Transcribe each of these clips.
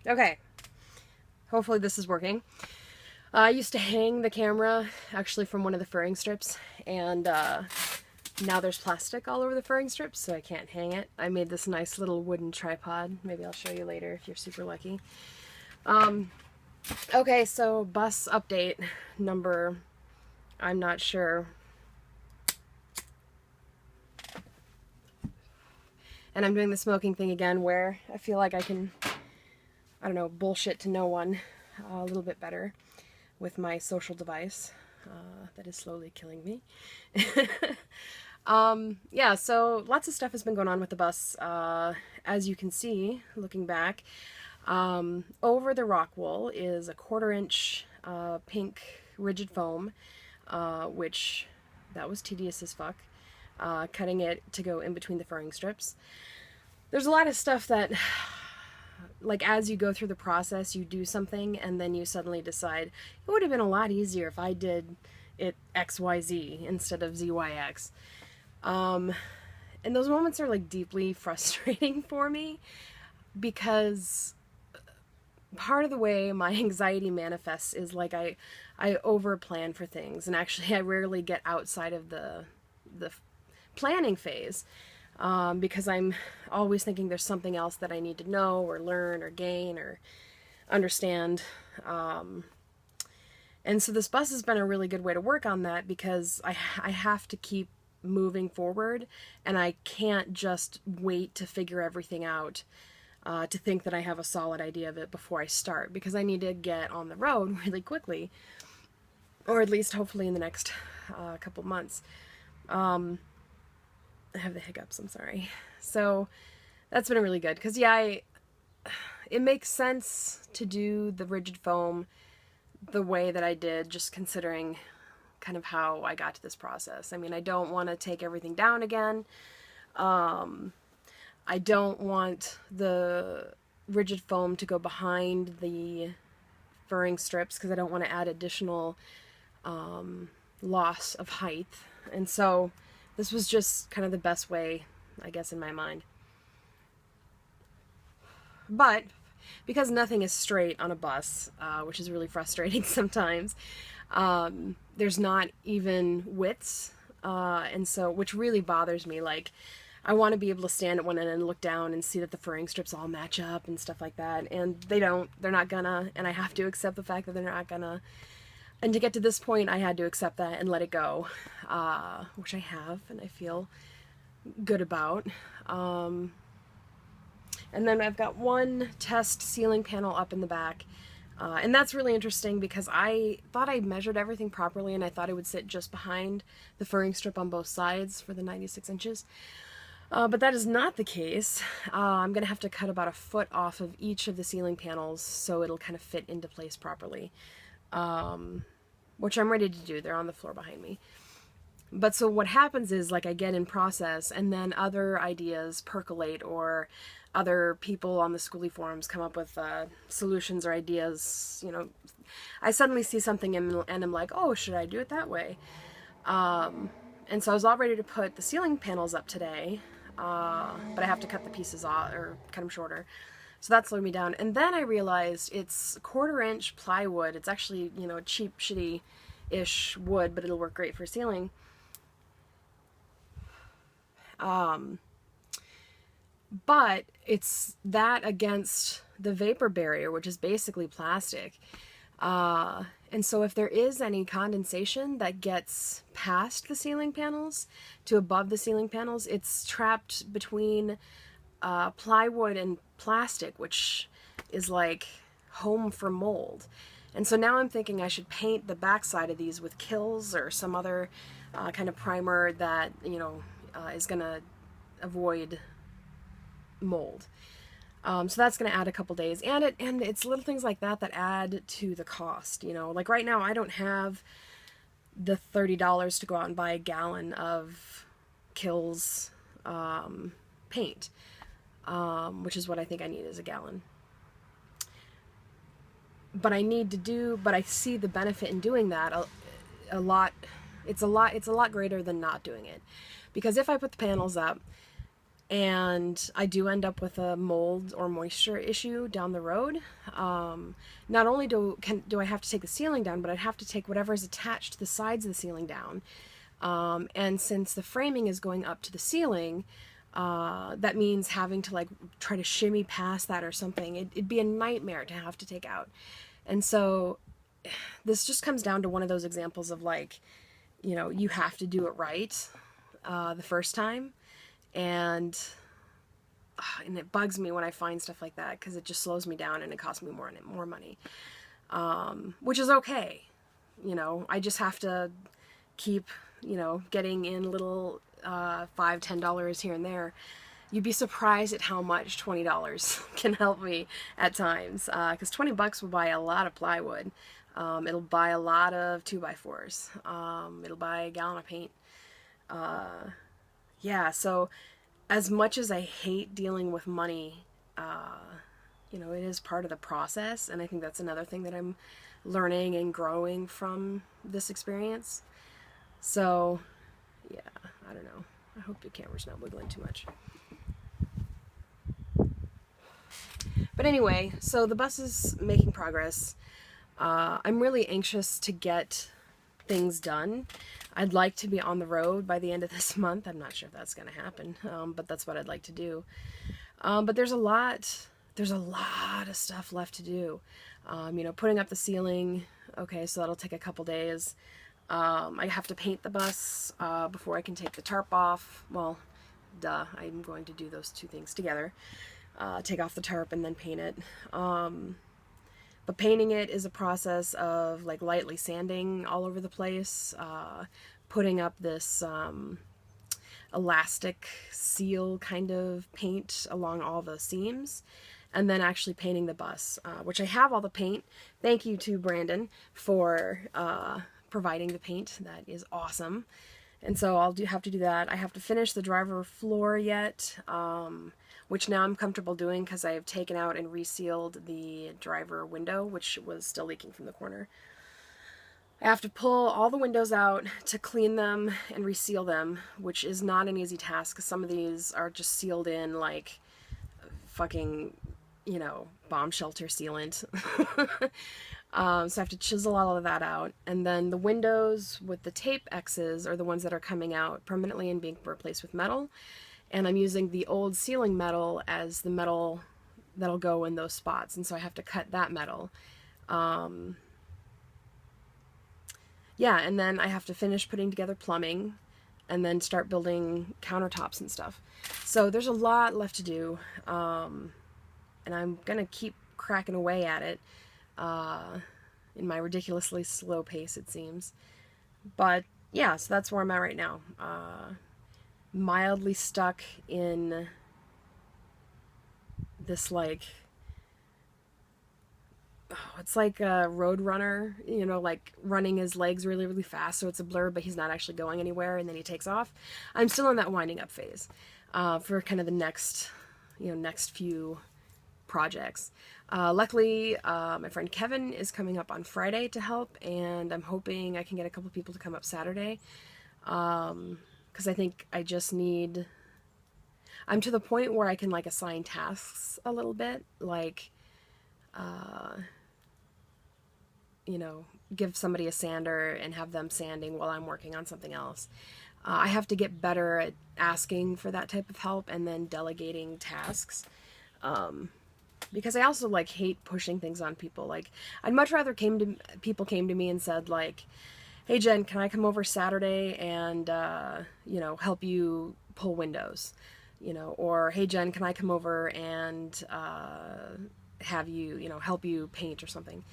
Okay, hopefully this is working. I used to hang the camera actually from one of the furring strips, and now there's plastic all over the furring strips, so I can't hang it. I made this nice little wooden tripod. Maybe I'll show you later if you're super lucky. Okay, so bus update number, I'm not sure. And I'm doing the smoking thing again where I feel like I can, I don't know, bullshit to no one a little bit better with my social device that is slowly killing me. Yeah, so lots of stuff has been going on with the bus. As you can see, looking back, over the rock wool is a 1/4-inch pink rigid foam, which that was tedious as fuck. Cutting it to go in between the furring strips. There's a lot of stuff that, like, as you go through the process, you do something and then you suddenly decide it would have been a lot easier if I did it XYZ instead of ZYX. And those moments are like deeply frustrating for me because part of the way my anxiety manifests is like I over plan for things, and actually I rarely get outside of the planning phase because I'm always thinking there's something else that I need to know or learn or gain or understand. And so this bus has been a really good way to work on that because I have to keep moving forward, and I can't just wait to figure everything out to think that I have a solid idea of it before I start, because I need to get on the road really quickly, or at least hopefully in the next couple months. I have the hiccups, I'm sorry. So that's been really good because yeah, it makes sense to do the rigid foam the way that I did, just considering kind of how I got to this process. I mean, I don't want to take everything down again. I don't want the rigid foam to go behind the furring strips because I don't want to add additional loss of height. And so this was just kind of the best way, I guess, in my mind. But because nothing is straight on a bus, which is really frustrating sometimes, there's not even widths, and so, which really bothers me. Like, I want to be able to stand at one end and look down and see that the furring strips all match up and stuff like that, and they don't. They're not gonna, and I have to accept the fact that they're not gonna. And to get to this point, I had to accept that and let it go, which I have, and I feel good about. And then I've got one test ceiling panel up in the back, and that's really interesting because I thought I measured everything properly and I thought it would sit just behind the furring strip on both sides for the 96 inches. But that is not the case. I'm going to have to cut about 1 foot off of each of the ceiling panels so it'll kind of fit into place properly, which I'm ready to do. They're on the floor behind me. But so what happens is, like, I get in process and then other ideas percolate, or other people on the schoolie forums come up with solutions or ideas. You know, I suddenly see something and I'm like, oh, should I do it that way? And so I was all ready to put the ceiling panels up today, but I have to cut the pieces off or cut them shorter. So that slowed me down. And then I realized it's 1/4-inch plywood. It's actually, you know, cheap, shitty-ish wood, but it'll work great for ceiling. But it's that against the vapor barrier, which is basically plastic. And so if there is any condensation that gets past the ceiling panels to above the ceiling panels, it's trapped between plywood and plastic, which is like home for mold. And so now I'm thinking I should paint the backside of these with Kills or some other kind of primer that, you know, is going to avoid mold. So that's going to add a couple days, and it's little things like that that add to the cost. You know, like right now I don't have the $30 to go out and buy a gallon of Kills paint, which is what I think I need, is a gallon. But I need to do, but I see the benefit in doing that a lot. It's a lot greater than not doing it, because if I put the panels up, and I do end up with a mold or moisture issue down the road. Not only do I have to take the ceiling down, but I'd have to take whatever is attached to the sides of the ceiling down. And since the framing is going up to the ceiling, that means having to like try to shimmy past that or something. It'd be a nightmare to have to take out. And so this just comes down to one of those examples of like, you know, you have to do it right the first time. And it bugs me when I find stuff like that because it just slows me down and it costs me more money, which is okay. You know, I just have to keep, you know, getting in little $5, $10 here and there. You'd be surprised at how much $20 can help me at times, because $20 will buy a lot of plywood. It'll buy a lot of 2x4s. It'll buy a gallon of paint. Yeah, so as much as I hate dealing with money, you know, it is part of the process, and I think that's another thing that I'm learning and growing from this experience. So, yeah, I don't know. I hope the camera's not wiggling too much. But anyway, so the bus is making progress. I'm really anxious to get things done. I'd like to be on the road by the end of this month. I'm not sure if that's going to happen, but that's what I'd like to do. But there's a lot of stuff left to do. You know, putting up the ceiling, okay, so that'll take a couple days. I have to paint the bus before I can take the tarp off. Well, duh, I'm going to do those two things together. Take off the tarp and then paint it. But painting it is a process of like lightly sanding all over the place, putting up this elastic seal kind of paint along all the seams, and then actually painting the bus, which I have all the paint. Thank you to Brandon for providing the paint. That is awesome. And so I'll have to do that. I have to finish the driver floor yet, which now I'm comfortable doing because I have taken out and resealed the driver window, which was still leaking from the corner. I have to pull all the windows out to clean them and reseal them, which is not an easy task because some of these are just sealed in like fucking, you know, bomb shelter sealant. So I have to chisel all of that out. And then the windows with the tape X's are the ones that are coming out permanently and being replaced with metal. And I'm using the old ceiling metal as the metal that'll go in those spots. And so I have to cut that metal. Yeah, and then I have to finish putting together plumbing and then start building countertops and stuff. So there's a lot left to do. And I'm going to keep cracking away at it. In my ridiculously slow pace, it seems. But yeah, so that's where I'm at right now. Mildly stuck in this like, it's like a road runner, you know, like running his legs really, really fast, so it's a blur, but he's not actually going anywhere, and then he takes off. I'm still in that winding up phase for kind of the next, you know, next few projects. Luckily, my friend Kevin is coming up on Friday to help, and I'm hoping I can get a couple people to come up Saturday, because I think I just need, I'm to the point where I can like assign tasks a little bit, like, you know, give somebody a sander and have them sanding while I'm working on something else. I have to get better at asking for that type of help and then delegating tasks. Because I also like hate pushing things on people. Like, I'd much rather people came to me and said like, hey Jen, can I come over Saturday and, you know, help you pull windows? You know, or hey Jen, can I come over and have you, you know, help you paint or something?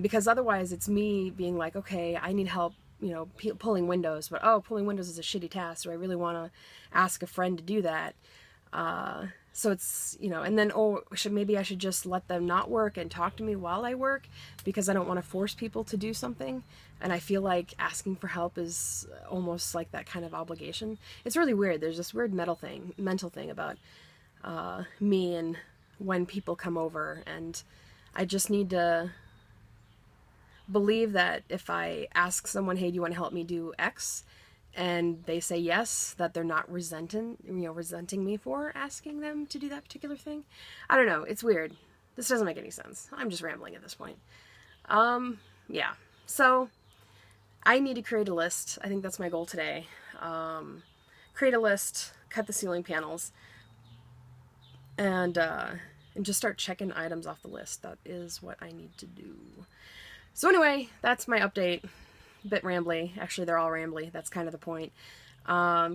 Because otherwise it's me being like, okay, I need help, you know, pulling windows, but oh, pulling windows is a shitty task, so I really want to ask a friend to do that. So it's, you know, and then, oh, maybe I should just let them not work and talk to me while I work, because I don't want to force people to do something. And I feel like asking for help is almost like that kind of obligation. It's really weird. There's this weird mental thing about me and when people come over, and I just need to believe that if I ask someone, hey, do you want to help me do X? and they say yes, that they're not resenting me for asking them to do that particular thing. I don't know. It's weird. This doesn't make any sense. I'm just rambling at this point. Yeah. So I need to create a list. I think that's my goal today. Create a list, cut the ceiling panels, and just start checking items off the list. That is what I need to do. So anyway, that's my update. A bit rambly. Actually, they're all rambly. That's kind of the point.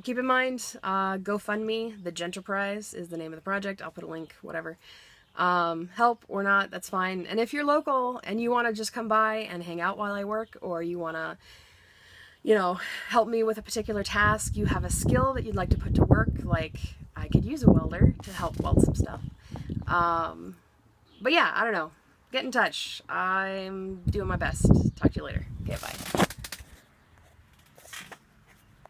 Keep in mind, GoFundMe, the Genterprise is the name of the project. I'll put a link, whatever. Help or not, that's fine. And if you're local and you want to just come by and hang out while I work, or you want to, you know, help me with a particular task, you have a skill that you'd like to put to work, like I could use a welder to help weld some stuff. But yeah, I don't know. Get in touch. I'm doing my best. Talk to you later. Okay, bye.